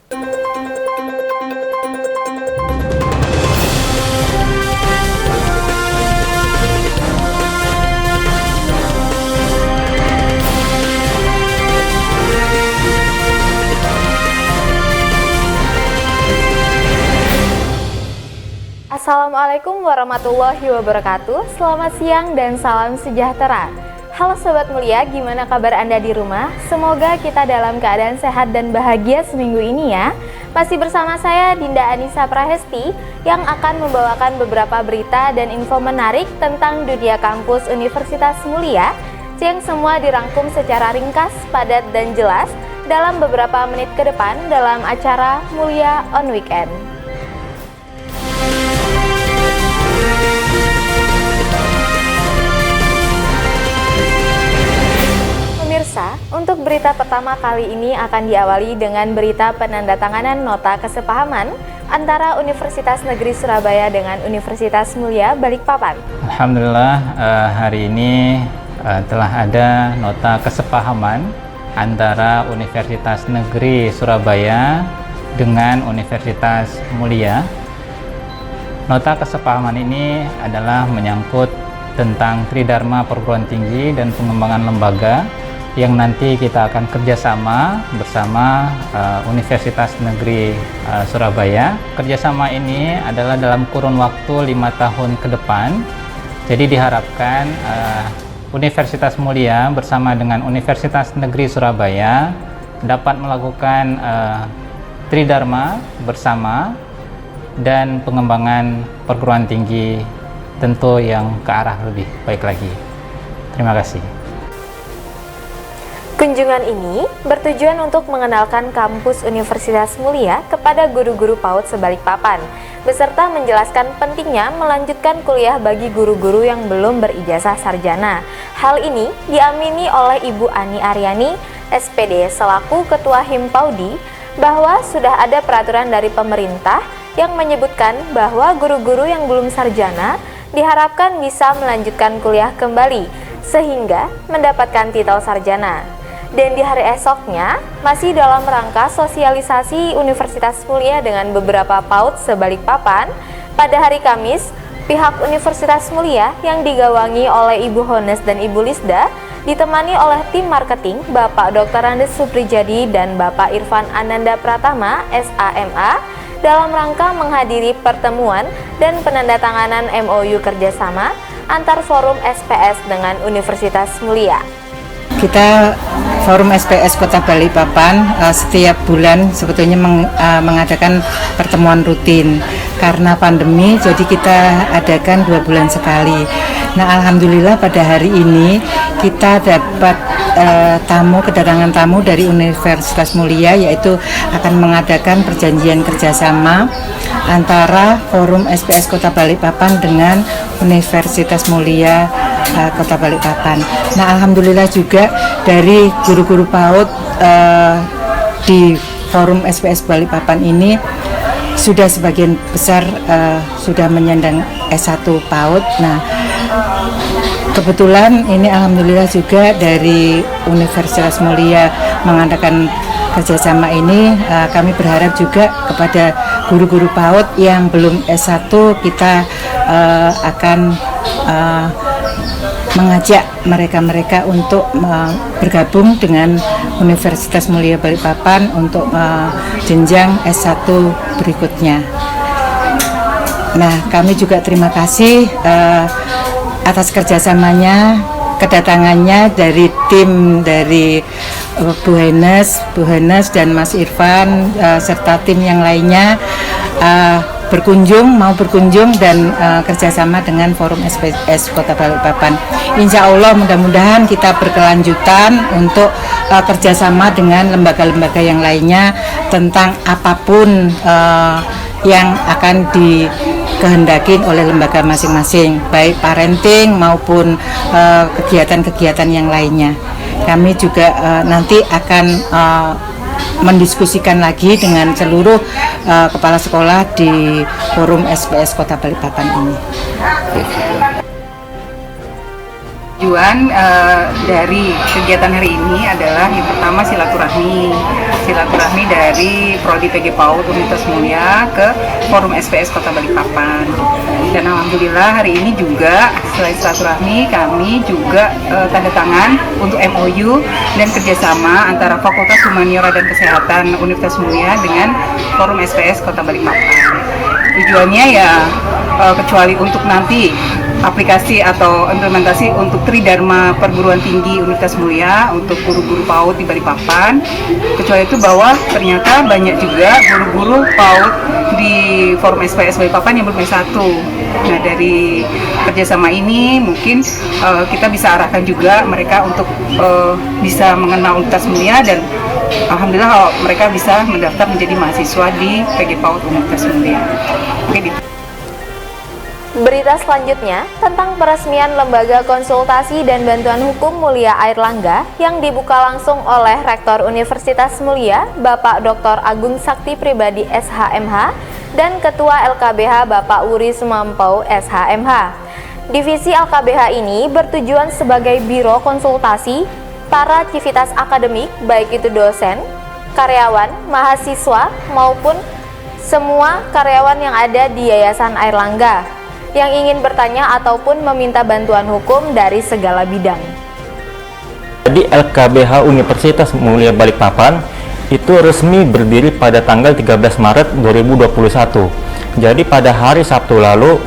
Assalamualaikum warahmatullahi wabarakatuh. Selamat siang dan salam sejahtera. Halo Sobat Mulia, gimana kabar Anda di rumah? Semoga kita dalam keadaan sehat dan bahagia seminggu ini ya. Masih bersama saya Dinda Anissa Prahesti yang akan membawakan beberapa berita dan info menarik tentang dunia kampus Universitas Mulia yang semua dirangkum secara ringkas, padat, dan jelas dalam beberapa menit ke depan dalam acara Mulia on Weekend. Pemirsa, untuk berita pertama kali ini akan diawali dengan berita penandatanganan nota kesepahaman antara Universitas Negeri Surabaya dengan Universitas Mulia Balikpapan. Alhamdulillah, hari ini telah ada nota kesepahaman antara Universitas Negeri Surabaya dengan Universitas Mulia. Nota kesepahaman ini adalah menyangkut tentang Tridharma Perguruan Tinggi dan pengembangan lembaga yang nanti kita akan kerjasama bersama Universitas Negeri Surabaya. Kerjasama ini adalah dalam kurun waktu 5 tahun ke depan. Jadi diharapkan Universitas Mulia bersama dengan Universitas Negeri Surabaya dapat melakukan Tridharma bersama dan pengembangan perguruan tinggi tentu yang ke arah lebih baik lagi. Terima kasih. Kunjungan ini bertujuan untuk mengenalkan kampus Universitas Mulia kepada guru-guru PAUD sebalikpapan, beserta menjelaskan pentingnya melanjutkan kuliah bagi guru-guru yang belum berijazah sarjana. Hal ini diamini oleh Ibu Ani Aryani, SPD selaku Ketua HIM PAUDI, bahwa sudah ada peraturan dari pemerintah yang menyebutkan bahwa guru-guru yang belum sarjana diharapkan bisa melanjutkan kuliah kembali sehingga mendapatkan titel sarjana. Dan di hari esoknya, masih dalam rangka sosialisasi Universitas Mulia dengan beberapa PAUD sebalikpapan, pada hari Kamis, pihak Universitas Mulia yang digawangi oleh Ibu Hones dan Ibu Lisda ditemani oleh tim marketing Bapak Dr. Andes Suprijadi dan Bapak Irfan Ananda Pratama, SAMA, dalam rangka menghadiri pertemuan dan penandatanganan MOU kerjasama antar Forum SPS dengan Universitas Mulia. Kita Forum SPS Kota Balikpapan setiap bulan sebetulnya mengadakan pertemuan rutin. Karena pandemi, jadi kita adakan 2 bulan sekali. Nah, alhamdulillah pada hari ini kita dapat kedatangan tamu dari Universitas Mulia, yaitu akan mengadakan perjanjian kerjasama antara Forum SPS Kota Balikpapan dengan Universitas Mulia Kota Balikpapan. Nah, alhamdulillah juga dari guru-guru PAUD di Forum SPS Balikpapan ini sudah sebagian besar sudah menyandang S1 PAUD. Nah, kebetulan ini alhamdulillah juga dari Universitas Mulia mengadakan kerjasama ini. Kami berharap juga kepada guru-guru PAUD yang belum S1 kita akan mengajak mereka untuk bergabung dengan Universitas Mulia Balikpapan untuk jenjang S1 berikutnya. Nah, kami juga terima kasih atas kerjasamanya, kedatangannya dari tim dari Bu Henes dan Mas Irfan serta tim yang lainnya mau berkunjung dan kerjasama dengan Forum SPS Kota Balikpapan. Insya Allah mudah-mudahan kita berkelanjutan untuk kerjasama dengan lembaga-lembaga yang lainnya tentang apapun yang akan dikehendaki oleh lembaga masing-masing, baik parenting maupun kegiatan-kegiatan yang lainnya. Kami juga nanti akan mendiskusikan lagi dengan seluruh kepala sekolah di Forum SPS Kota Balikpapan ini. Tujuan dari kegiatan hari ini adalah yang pertama silaturahmi dari Prodi PG PAUD Universitas Mulia ke Forum SPS Kota Balikpapan. Dan alhamdulillah hari ini juga selain silaturahmi kami juga tanda tangan untuk MOU dan kerjasama antara Fakultas Humaniora dan Kesehatan Universitas Mulia dengan Forum SPS Kota Balikpapan. Tujuannya ya kecuali untuk nanti aplikasi atau implementasi untuk Tridharma Perguruan Tinggi Universitas Mulia untuk guru-guru PAUD di Balikpapan. Kecuali itu bahwa ternyata banyak juga guru-guru PAUD di Forum SPS Balikpapan yang belum S1. Nah, dari kerjasama ini mungkin kita bisa arahkan juga mereka untuk bisa mengenal Universitas Mulia dan alhamdulillah kalau mereka bisa mendaftar menjadi mahasiswa di PG PAUD Universitas Mulia. Oke, Berita selanjutnya tentang peresmian Lembaga Konsultasi dan Bantuan Hukum Mulia Airlangga yang dibuka langsung oleh Rektor Universitas Mulia, Bapak Dr. Agung Sakti Pribadi SHMH, dan Ketua LKBH Bapak Wuri Sumampau SHMH. Divisi LKBH ini bertujuan sebagai biro konsultasi para civitas akademik, baik itu dosen, karyawan, mahasiswa, maupun semua karyawan yang ada di Yayasan Airlangga yang ingin bertanya ataupun meminta bantuan hukum dari segala bidang. Jadi LKBH Universitas Mulia Balikpapan itu resmi berdiri pada tanggal 13 Maret 2021. Jadi pada hari Sabtu lalu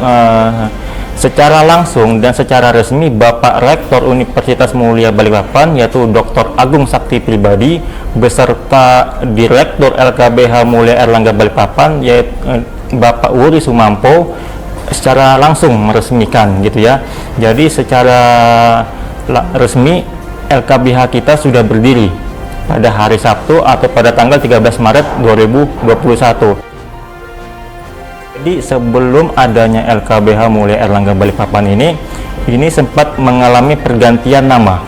secara langsung dan secara resmi Bapak Rektor Universitas Mulia Balikpapan yaitu Dr. Agung Sakti Pribadi beserta Direktur LKBH Mulia Airlangga Balikpapan yaitu Bapak Wuri Sumampau secara langsung meresmikan gitu ya. Jadi secara resmi LKBH kita sudah berdiri pada hari Sabtu atau pada tanggal 13 Maret 2021. Jadi sebelum adanya LKBH Mulia Airlangga Balikpapan ini sempat mengalami pergantian nama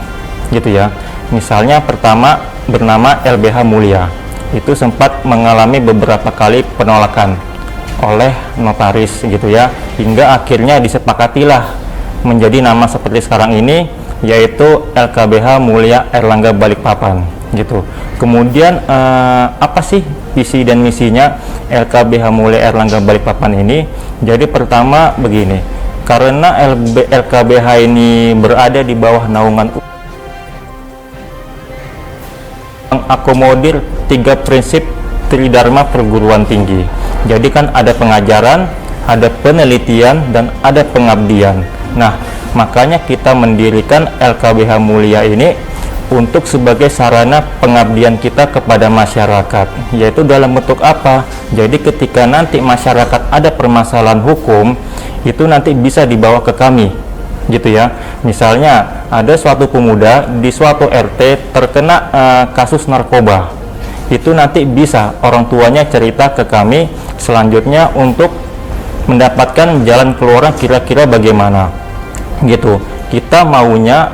gitu ya. Misalnya pertama bernama LBH Mulia. Itu sempat mengalami beberapa kali penolakan oleh notaris gitu ya, hingga akhirnya disepakatilah menjadi nama seperti sekarang ini yaitu LKBH Mulia Airlangga Balikpapan gitu. Kemudian apa sih visi dan misinya LKBH Mulia Airlangga Balikpapan ini? Jadi pertama begini, karena LKBH ini berada di bawah naungan mengakomodir 3 prinsip Tridharma Perguruan Tinggi. Jadi kan ada pengajaran, ada penelitian, dan ada pengabdian. Nah, makanya kita mendirikan LKBH Mulia ini untuk sebagai sarana pengabdian kita kepada masyarakat. Yaitu dalam bentuk apa? Jadi ketika nanti masyarakat ada permasalahan hukum, itu nanti bisa dibawa ke kami. Gitu ya. Misalnya ada suatu pemuda di suatu RT terkena kasus narkoba. Itu nanti bisa orang tuanya cerita ke kami selanjutnya untuk mendapatkan jalan keluar kira-kira bagaimana gitu. Kita maunya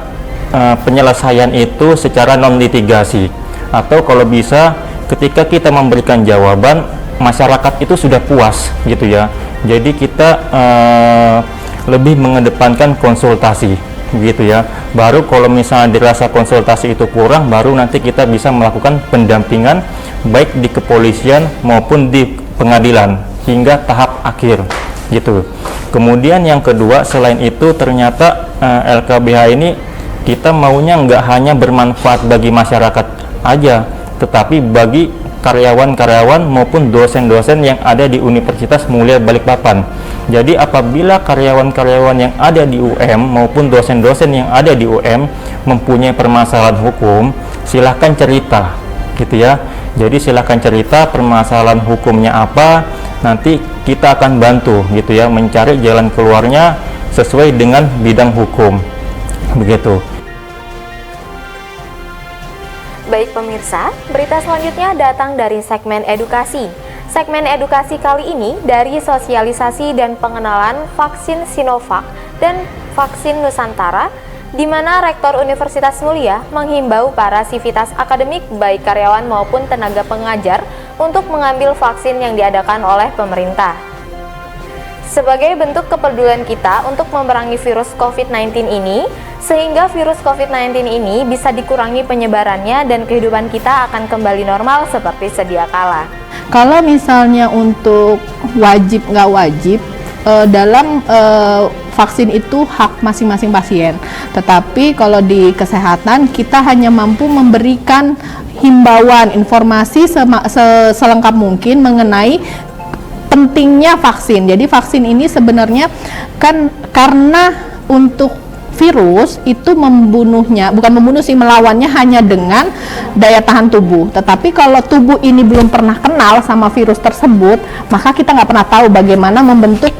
penyelesaian itu secara non litigasi, atau kalau bisa ketika kita memberikan jawaban masyarakat itu sudah puas gitu ya. Jadi kita lebih mengedepankan konsultasi gitu ya. Baru kalau misalnya dirasa konsultasi itu kurang, baru nanti kita bisa melakukan pendampingan baik di kepolisian maupun di pengadilan hingga tahap akhir gitu. Kemudian yang kedua, selain itu ternyata LKBH ini kita maunya nggak hanya bermanfaat bagi masyarakat aja, tetapi bagi karyawan-karyawan maupun dosen-dosen yang ada di Universitas Mulia Balikpapan. Jadi apabila karyawan-karyawan yang ada di UM maupun dosen-dosen yang ada di UM mempunyai permasalahan hukum, silahkan cerita gitu ya. Jadi silahkan cerita permasalahan hukumnya apa, nanti kita akan bantu gitu ya mencari jalan keluarnya sesuai dengan bidang hukum begitu. Baik pemirsa, berita selanjutnya datang dari segmen edukasi. Segmen edukasi kali ini dari sosialisasi dan pengenalan vaksin Sinovac dan vaksin Nusantara, di mana Rektor Universitas Mulia menghimbau para sivitas akademik baik karyawan maupun tenaga pengajar untuk mengambil vaksin yang diadakan oleh pemerintah. sebagai bentuk kepedulian kita untuk memerangi virus COVID-19 ini, sehingga virus COVID-19 ini bisa dikurangi penyebarannya dan kehidupan kita akan kembali normal seperti sedia kala. Kalau misalnya untuk wajib nggak wajib, dalam vaksin itu hak masing-masing pasien. Tetapi kalau di kesehatan kita hanya mampu memberikan himbauan, informasi selengkap mungkin mengenai pentingnya vaksin. Jadi vaksin ini sebenarnya kan karena untuk virus itu membunuhnya, bukan membunuh sih, melawannya hanya dengan daya tahan tubuh. Tetapi kalau tubuh ini belum pernah kenal sama virus tersebut, maka kita nggak pernah tahu bagaimana membentuk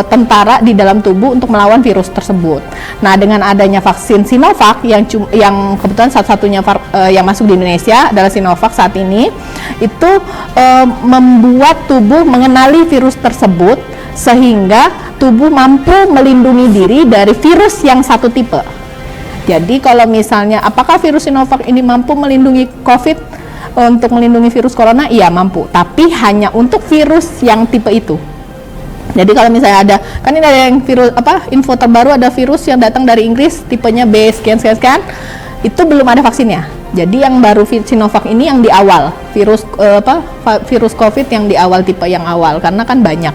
tentara di dalam tubuh untuk melawan virus tersebut. Nah, dengan adanya vaksin Sinovac yang kebetulan satu-satunya yang masuk di Indonesia adalah Sinovac saat ini, itu membuat tubuh mengenali virus tersebut sehingga tubuh mampu melindungi diri dari virus yang satu tipe. Jadi kalau misalnya apakah virus Sinovac ini mampu melindungi COVID untuk melindungi virus corona? Iya mampu, tapi hanya untuk virus yang tipe itu. Jadi kalau misalnya ada, kan ini ada yang virus info terbaru, ada virus yang datang dari Inggris tipenya B sekian, itu belum ada vaksinnya. Jadi yang baru Sinovac ini yang di awal, virus COVID yang di awal, tipe yang awal, karena kan banyak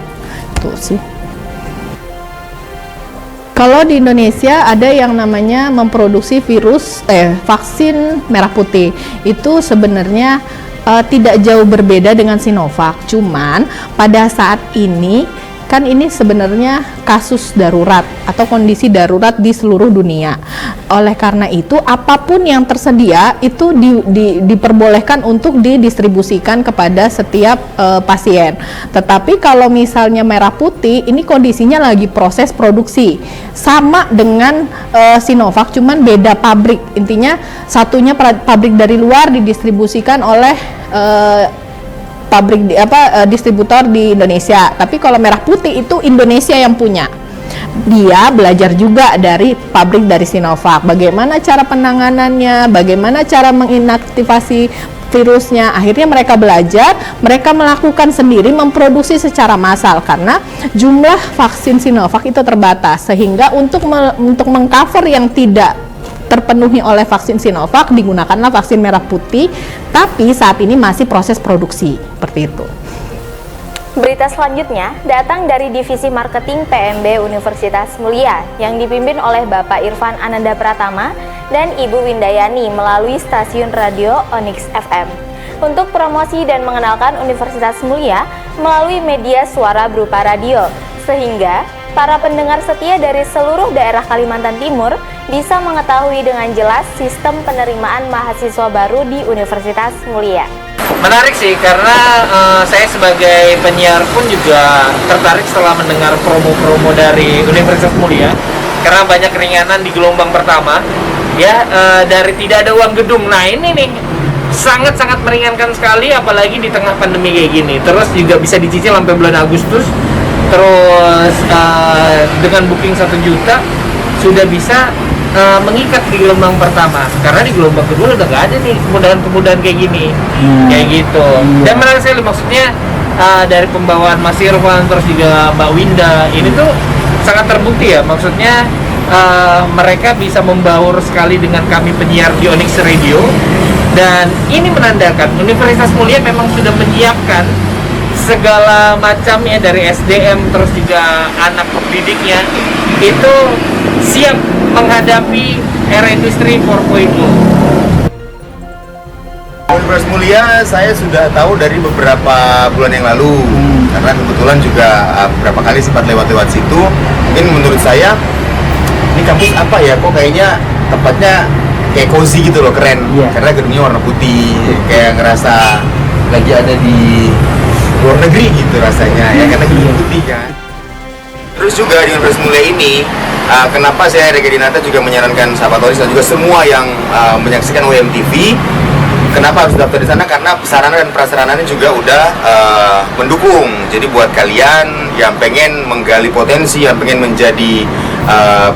tuh sih. Kalau di Indonesia ada yang namanya memproduksi vaksin merah putih. Itu sebenarnya tidak jauh berbeda dengan Sinovac. Cuman pada saat ini kan ini sebenarnya kasus darurat atau kondisi darurat di seluruh dunia. Oleh karena itu, apapun yang tersedia itu diperbolehkan untuk didistribusikan kepada setiap pasien. Tetapi kalau misalnya merah putih, ini kondisinya lagi proses produksi. Sama dengan Sinovac, cuman beda pabrik. Intinya satunya pabrik dari luar didistribusikan oleh distributor di Indonesia. Tapi kalau merah putih itu Indonesia yang punya. Dia belajar juga dari pabrik dari Sinovac, bagaimana cara penanganannya, bagaimana cara menginaktivasi virusnya. Akhirnya mereka belajar, mereka melakukan sendiri, memproduksi secara massal karena jumlah vaksin Sinovac itu terbatas, sehingga untuk mengcover yang tidak terpenuhi oleh vaksin Sinovac digunakanlah vaksin merah putih, tapi saat ini masih proses produksi seperti itu. Berita selanjutnya datang dari Divisi Marketing PMB Universitas Mulia yang dipimpin oleh Bapak Irfan Ananda Pratama dan Ibu Windayani melalui stasiun radio Onyx FM untuk promosi dan mengenalkan Universitas Mulia melalui media suara berupa radio, sehingga para pendengar setia dari seluruh daerah Kalimantan Timur bisa mengetahui dengan jelas sistem penerimaan mahasiswa baru di Universitas Mulia. Menarik sih, karena saya sebagai penyiar pun juga tertarik setelah mendengar promo-promo dari Universitas Mulia, karena banyak keringanan di gelombang pertama ya, dari tidak ada uang gedung. Nah ini nih sangat-sangat meringankan sekali, apalagi di tengah pandemi kayak gini. Terus juga bisa dicicil sampai bulan Agustus. Terus dengan booking 1 juta sudah bisa mengikat di gelombang pertama, karena di gelombang kedua udah nggak ada nih kemudahan-kemudahan kayak gini, kayak gitu. Dan menarik sekali, maksudnya dari pembawaan Mas Irfan terus juga Mbak Winda ini tuh sangat terbukti ya, maksudnya mereka bisa membaur sekali dengan kami penyiar di Onyx Radio, dan ini menandakan Universitas Mulia memang sudah menyiapkan segala macam ya, dari SDM terus juga anak didiknya itu siap menghadapi era industri 4.0. Universitas Mulia saya sudah tahu dari beberapa bulan yang lalu, karena kebetulan juga beberapa kali sempat lewat-lewat situ. Mungkin menurut saya ini kampus apa ya, kok kayaknya tempatnya kayak cozy gitu loh, keren. Karena gedungnya warna putih, kayak ngerasa lagi ada di luar negeri gitu rasanya ya, karena gedung putih kan. Terus juga di Universitas Mulia ini, kenapa saya Rega Dinata juga menyarankan sahabat Onyx dan juga semua yang menyaksikan WMTV, kenapa harus daftar di sana? Karena sarana dan prasarananya juga udah mendukung. Jadi buat kalian yang pengen menggali potensi, yang pengen menjadi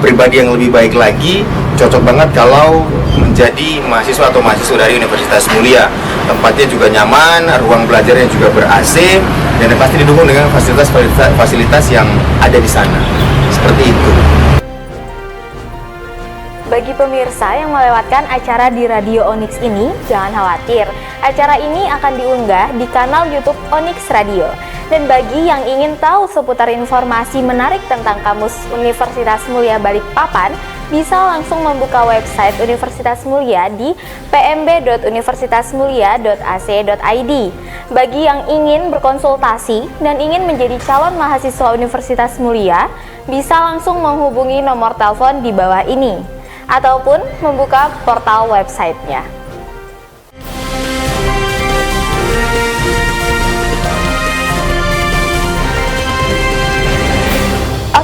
pribadi yang lebih baik lagi, cocok banget kalau menjadi mahasiswa atau mahasiswa dari Universitas Mulia. Tempatnya juga nyaman, ruang belajarnya juga ber-AC, dan pasti didukung dengan fasilitas yang ada di sana. Seperti itu. Bagi pemirsa yang melewatkan acara di Radio Onyx ini, jangan khawatir. Acara ini akan diunggah di kanal YouTube Onyx Radio. Dan bagi yang ingin tahu seputar informasi menarik tentang kampus Universitas Mulia Balikpapan, bisa langsung membuka website Universitas Mulia di pmb.universitasmulia.ac.id. Bagi yang ingin berkonsultasi dan ingin menjadi calon mahasiswa Universitas Mulia, bisa langsung menghubungi nomor telepon di bawah ini ataupun membuka portal websitenya.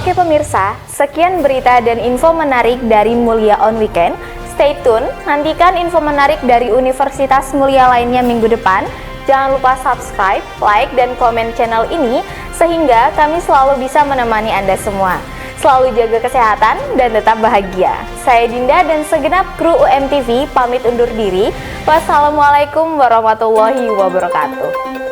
Oke pemirsa, sekian berita dan info menarik dari Mulia on Weekend. Stay tune, nantikan info menarik dari Universitas Mulia lainnya minggu depan. Jangan lupa subscribe, like, dan komen channel ini sehingga kami selalu bisa menemani Anda semua. Selalu jaga kesehatan dan tetap bahagia. Saya Dinda dan segenap kru UMTV pamit undur diri. Wassalamualaikum warahmatullahi wabarakatuh.